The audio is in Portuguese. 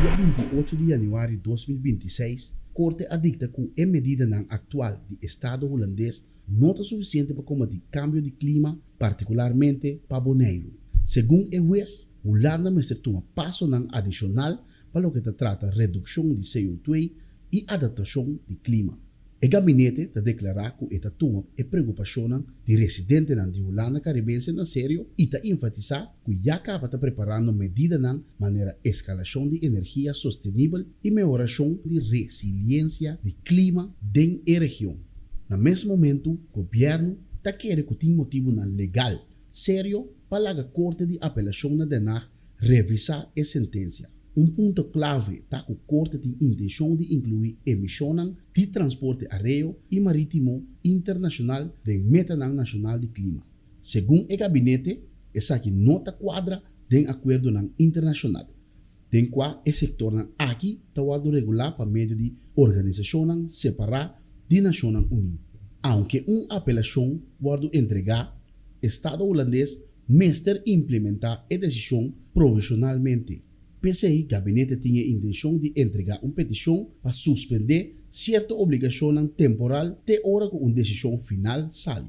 Dia 28 de januari 2026, Corte adicta que a medida actual do Estado holandês não é suficiente para combater cambio de clima, particularmente para Bonaire. Segundo o juez, Holanda deve tomar passo adicional para o que trata redução de CO2 e adaptação do clima. O gabinete está declarado que está tomando a preocupação de residentes de Holanda caribense na sério e está enfatizando que já acaba preparando medidas de maneira escalação de energia sustentável e melhoração de resiliência do clima dentro da região. No mesmo momento, o governo está querendo que tenha motivo legal, sério, para a Corte de Apelação de Haag revisar a sentença. Ponto clave está que a Corte tem intenção de incluir emissões de transporte aéreo e marítimo internacional da Meta Nacional de Clima. Segundo o gabinete, essa aqui não está quadra do acordo internacional, den qual o setor aqui está regular por meio de organizações separadas de Nações Unidas. Aunque uma apelação foi entregada, o Estado holandês mestre implementar a decisão provisionalmente. PCI, o gabinete tinha a intenção de entregar uma petição para suspender certa obrigação temporal até hora que uma decisão final sale.